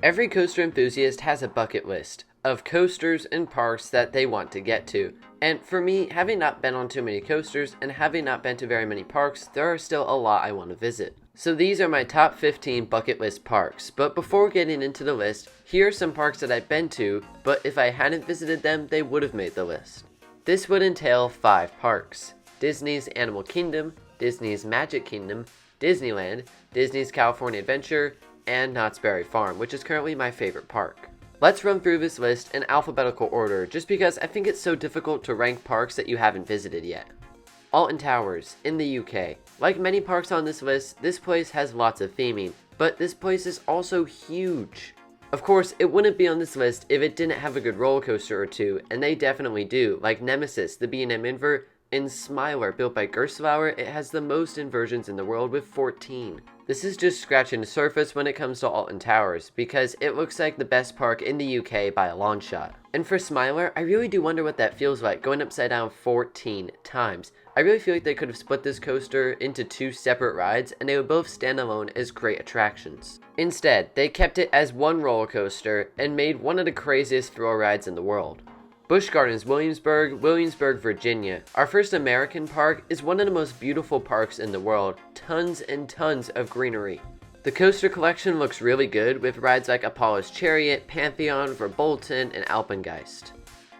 Every coaster enthusiast has a bucket list of coasters and parks that they want to get to. And for me, having not been on too many coasters and having not been to very many parks, there are still a lot I want to visit. So these are my top 15 bucket list parks. But before getting into the list, here are some parks that I've been to, but if I hadn't visited them, they would have made the list. This would entail 5 parks: Disney's Animal Kingdom, Disney's Magic Kingdom, Disneyland, Disney's California Adventure, and Knott's Berry Farm, which is currently my favorite park. Let's run through this list in alphabetical order, just because I think it's so difficult to rank parks that you haven't visited yet. Alton Towers, in the UK. Like many parks on this list, this place has lots of theming, but this place is also huge. Of course, it wouldn't be on this list if it didn't have a good roller coaster or two, and they definitely do, like Nemesis, the B&M invert, and Smiler, built by Gerstlauer. It has the most inversions in the world with 14. This is just scratching the surface when it comes to Alton Towers, because it looks like the best park in the UK by a long shot. And for Smiler, I really do wonder what that feels like, going upside down 14 times. I really feel like they could have split this coaster into 2 separate rides, and they would both stand alone as great attractions. Instead, they kept it as one roller coaster and made one of the craziest thrill rides in the world. Busch Gardens Williamsburg, Virginia. Our first American park is one of the most beautiful parks in the world. Tons and tons of greenery. The coaster collection looks really good with rides like Apollo's Chariot, Pantheon, Verbolten, and Alpengeist.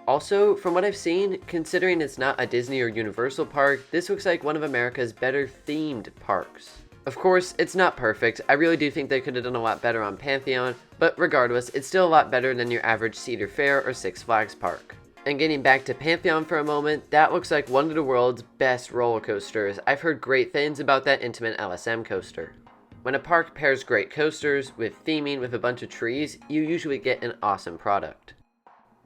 Also, from what I've seen, considering it's not a Disney or Universal park, this looks like one of America's better themed parks. Of course, it's not perfect. I really do think they could have done a lot better on Pantheon, but regardless, it's still a lot better than your average Cedar Fair or Six Flags park. And getting back to Pantheon for a moment, that looks like one of the world's best roller coasters. I've heard great things about that Intamin LSM coaster. When a park pairs great coasters with theming with a bunch of trees, you usually get an awesome product.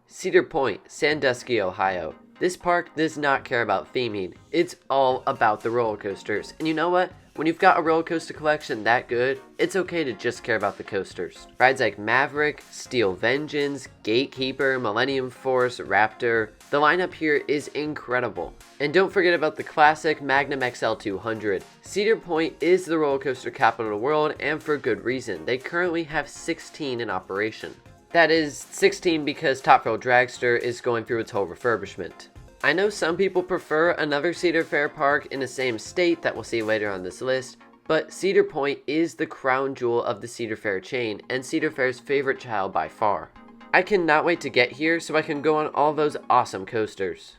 Cedar Point, Sandusky, Ohio. This park does not care about theming. It's all about the roller coasters. And you know what? When you've got a roller coaster collection that good, it's okay to just care about the coasters. Rides like Maverick, Steel Vengeance, Gatekeeper, Millennium Force, Raptor. The lineup here is incredible. And don't forget about the classic Magnum XL 200. Cedar Point is the roller coaster capital of the world, and for good reason. They currently have 16 in operation. That is 16 because Top Thrill Dragster is going through its whole refurbishment. I know some people prefer another Cedar Fair park in the same state that we'll see later on this list, but Cedar Point is the crown jewel of the Cedar Fair chain, and Cedar Fair's favorite child by far. I cannot wait to get here so I can go on all those awesome coasters.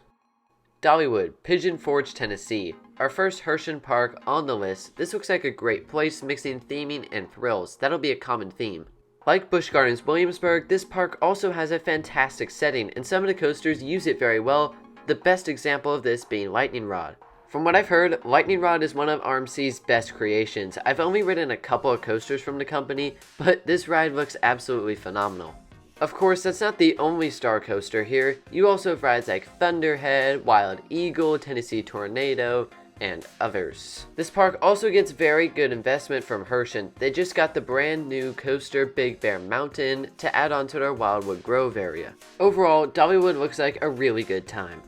Dollywood, Pigeon Forge, Tennessee. Our first Herschend park on the list. This looks like a great place mixing theming and thrills. That'll be a common theme. Like Busch Gardens Williamsburg, this park also has a fantastic setting, and some of the coasters use it very well, the best example of this being Lightning Rod. From what I've heard, Lightning Rod is one of RMC's best creations. I've only ridden a couple of coasters from the company, but this ride looks absolutely phenomenal. Of course, that's not the only star coaster here. You also have rides like Thunderhead, Wild Eagle, Tennessee Tornado, and others. This park also gets very good investment from Herschend. They just got the brand new coaster Big Bear Mountain to add on to their Wildwood Grove area. Overall, Dollywood looks like a really good time.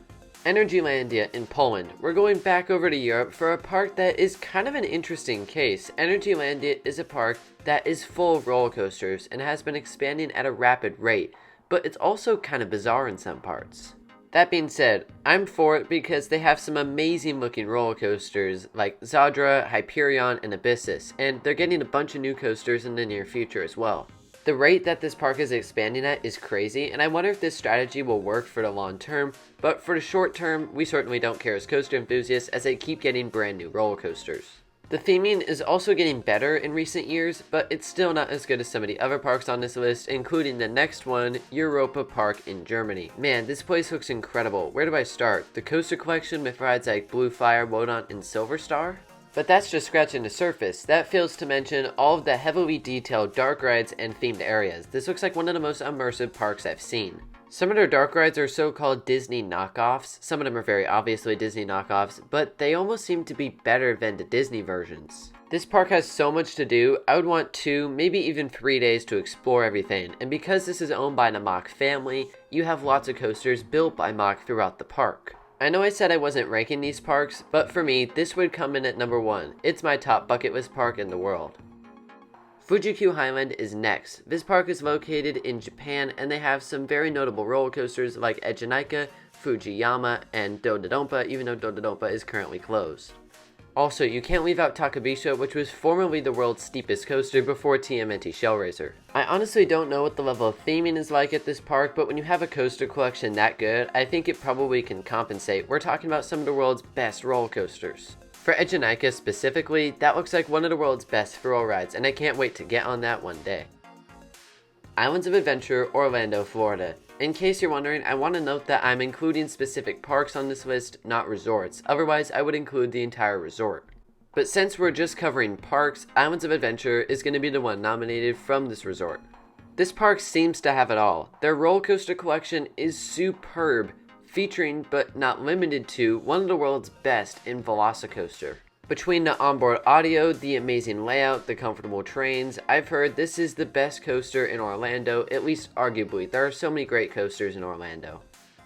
Energylandia in Poland. We're going back over to Europe for a park that is kind of an interesting case. Energylandia is a park that is full of roller coasters and has been expanding at a rapid rate, but it's also kind of bizarre in some parts. That being said, I'm for it because they have some amazing looking roller coasters like Zadra, Hyperion, and Abyssus, and they're getting a bunch of new coasters in the near future as well. The rate that this park is expanding at is crazy, and I wonder if this strategy will work for the long term, but for the short term, we certainly don't care as coaster enthusiasts as they keep getting brand new roller coasters. The theming is also getting better in recent years, but it's still not as good as some of the other parks on this list, including the next one, Europa Park in Germany. Man, this place looks incredible. Where do I start? The coaster collection with rides like Blue Fire, Wodon, and Silver Star? But that's just scratching the surface. That fails to mention all of the heavily detailed dark rides and themed areas. This looks like one of the most immersive parks I've seen. Some of their dark rides are so-called Disney knockoffs. Some of them are very obviously Disney knockoffs, but they almost seem to be better than the Disney versions. This park has so much to do, I would want 2, maybe even 3 days to explore everything, and because this is owned by the Mack family, you have lots of coasters built by Mack throughout the park. I know I said I wasn't ranking these parks, but for me, this would come in at number 1. It's my top bucket list park in the world. Fuji-Q Highland is next. This park is located in Japan and they have some very notable roller coasters like Ejinika, Fujiyama, and Dodonpa, even though Dodonpa is currently closed. Also, you can't leave out Takabisha, which was formerly the world's steepest coaster before TMNT Shellraiser. I honestly don't know what the level of theming is like at this park, but when you have a coaster collection that good, I think it probably can compensate. We're talking about some of the world's best roller coasters. For Ejinika specifically, that looks like one of the world's best thrill rides, and I can't wait to get on that one day. Islands of Adventure, Orlando, Florida. In case you're wondering, I want to note that I'm including specific parks on this list, not resorts. Otherwise, I would include the entire resort. But since we're just covering parks, Islands of Adventure is going to be the one nominated from this resort. This park seems to have it all. Their roller coaster collection is superb, featuring but not limited to one of the world's best in Velocicoaster. Between the onboard audio, the amazing layout, the comfortable trains, I've heard this is the best coaster in Orlando, at least arguably. There are so many great coasters in Orlando.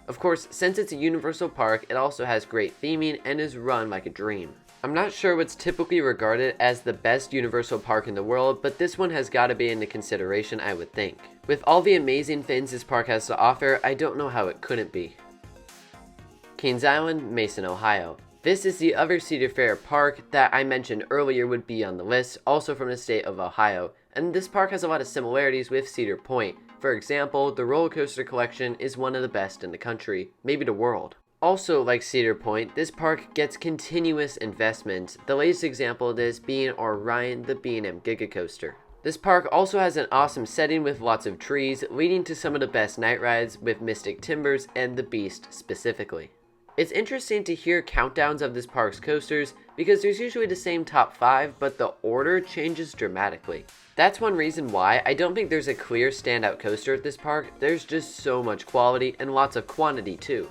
Of course, since it's a Universal park, it also has great theming and is run like a dream. I'm not sure what's typically regarded as the best Universal park in the world, but this one has got to be into consideration, I would think. With all the amazing things this park has to offer, I don't know how it couldn't be. Kings Island, Mason, Ohio. This is the other Cedar Fair park that I mentioned earlier would be on the list, also from the state of Ohio, and this park has a lot of similarities with Cedar Point. For example, the roller coaster collection is one of the best in the country, maybe the world. Also, like Cedar Point, this park gets continuous investment, the latest example of this being Orion, the B&M Giga Coaster. This park also has an awesome setting with lots of trees, leading to some of the best night rides with Mystic Timbers and the Beast specifically. It's interesting to hear countdowns of this park's coasters because there's usually the same top 5, but the order changes dramatically. That's one reason why I don't think there's a clear standout coaster at this park. There's just so much quality and lots of quantity too.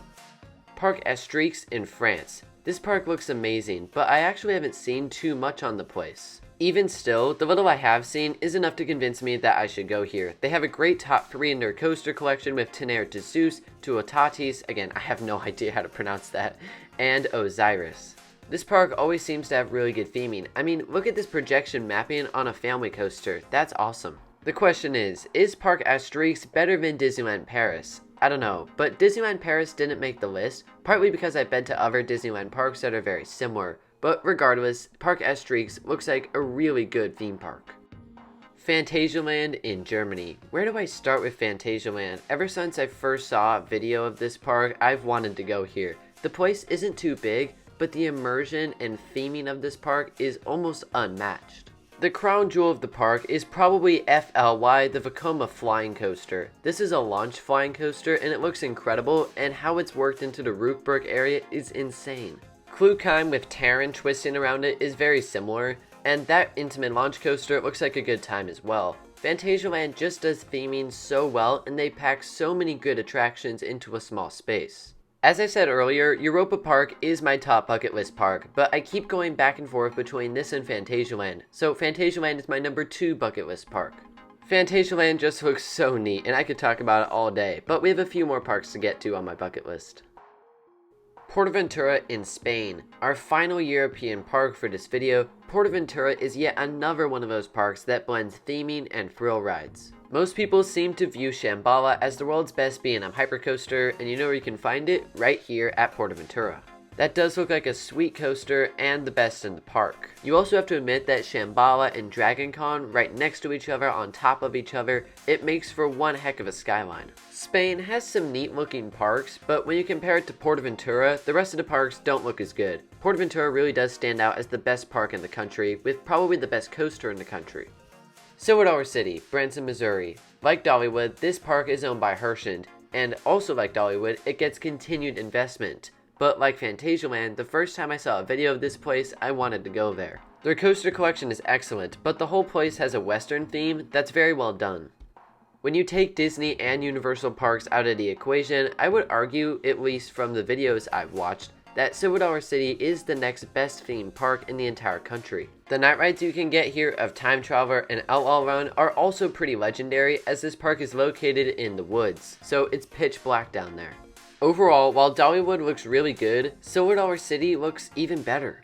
Parc Astrix in France. This park looks amazing, but I actually haven't seen too much on the place. Even still, the little I have seen is enough to convince me that I should go here. They have a great top 3 in their coaster collection with Tenaire de Zeus, Tuotatis, again I have no idea how to pronounce that, and Osiris. This park always seems to have really good theming. I mean, look at this projection mapping on a family coaster, that's awesome. The question is Parc Astrix better than Disneyland Paris? I don't know, but Disneyland Paris didn't make the list, partly because I've been to other Disneyland parks that are very similar. But regardless, Parc Astrix looks like a really good theme park. Phantasialand in Germany. Where do I start with Phantasialand? Ever since I first saw a video of this park, I've wanted to go here. The place isn't too big, but the immersion and theming of this park is almost unmatched. The crown jewel of the park is probably FLY, the Vekoma Flying Coaster. This is a launch flying coaster and it looks incredible, and how it's worked into the Rookburg area is insane. Klugheim with Terran twisting around it is very similar, and that Intamin launch coaster looks like a good time as well. Phantasialand just does theming so well, and they pack so many good attractions into a small space. As I said earlier, Europa Park is my top bucket list park, but I keep going back and forth between this and Phantasialand, so Phantasialand is my number 2 bucket list park. Phantasialand just looks so neat, and I could talk about it all day, but we have a few more parks to get to on my bucket list. PortAventura in Spain. Our final European park for this video, PortAventura is yet another one of those parks that blends theming and thrill rides. Most people seem to view Shambhala as the world's best B&M hypercoaster, and you know where you can find it? Right here at PortAventura. That does look like a sweet coaster and the best in the park. You also have to admit that Shambhala and Dragon Con right next to each other on top of each other, it makes for one heck of a skyline. Spain has some neat looking parks, but when you compare it to PortAventura, the rest of the parks don't look as good. PortAventura really does stand out as the best park in the country, with probably the best coaster in the country. Silver Dollar City, Branson, Missouri. Like Dollywood, this park is owned by Herschend, and also like Dollywood, it gets continued investment. But like Phantasialand, the first time I saw a video of this place, I wanted to go there. Their coaster collection is excellent, but the whole place has a Western theme that's very well done. When you take Disney and Universal parks out of the equation, I would argue, at least from the videos I've watched, that Silver Dollar City is the next best themed park in the entire country. The night rides you can get here of Time Traveler and Outlaw Run are also pretty legendary, as this park is located in the woods, so it's pitch black down there. Overall, while Dollywood looks really good, Silver Dollar City looks even better.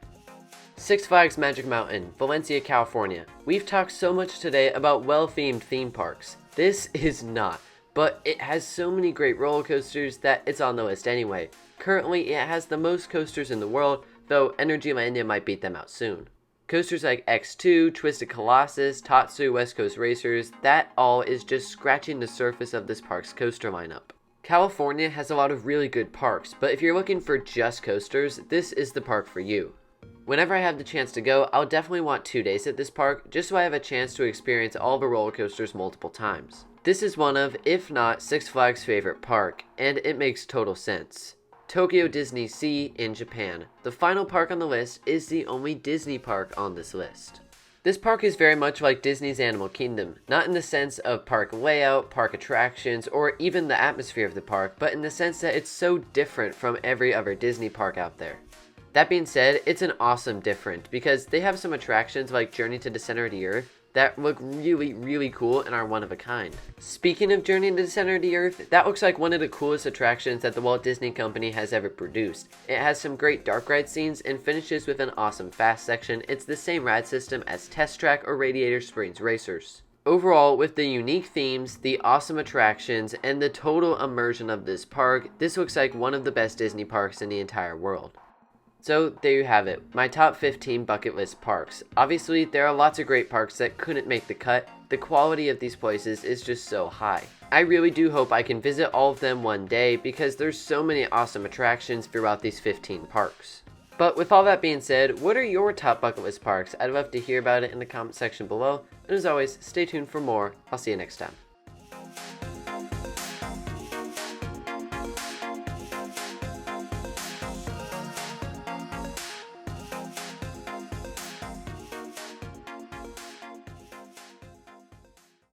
Six Flags Magic Mountain, Valencia, California. We've talked so much today about well-themed theme parks. This is not, but it has so many great roller coasters that it's on the list anyway. Currently, it has the most coasters in the world, though Energylandia might beat them out soon. Coasters like X2, Twisted Colossus, Tatsu, West Coast Racers, that all is just scratching the surface of this park's coaster lineup. California has a lot of really good parks, but if you're looking for just coasters, this is the park for you. Whenever I have the chance to go, I'll definitely want 2 days at this park, just so I have a chance to experience all the roller coasters multiple times. This is one of, if not, Six Flags' favorite park, and it makes total sense. Tokyo Disney Sea in Japan. The final park on the list is the only Disney park on this list. This park is very much like Disney's Animal Kingdom, not in the sense of park layout, park attractions, or even the atmosphere of the park, but in the sense that it's so different from every other Disney park out there. That being said, it's an awesome different because they have some attractions like Journey to the Center of the Earth that look really cool and are one of a kind. Speaking of Journey to the Center of the Earth, that looks like one of the coolest attractions that the Walt Disney Company has ever produced. It has some great dark ride scenes and finishes with an awesome fast section. It's the same ride system as Test Track or Radiator Springs Racers. Overall, with the unique themes, the awesome attractions, and the total immersion of this park, this looks like one of the best Disney parks in the entire world. So there you have it, my top 15 bucket list parks. Obviously, there are lots of great parks that couldn't make the cut. The quality of these places is just so high. I really do hope I can visit all of them one day because there's so many awesome attractions throughout these 15 parks. But with all that being said, what are your top bucket list parks? I'd love to hear about it in the comment section below. And as always, stay tuned for more. I'll see you next time.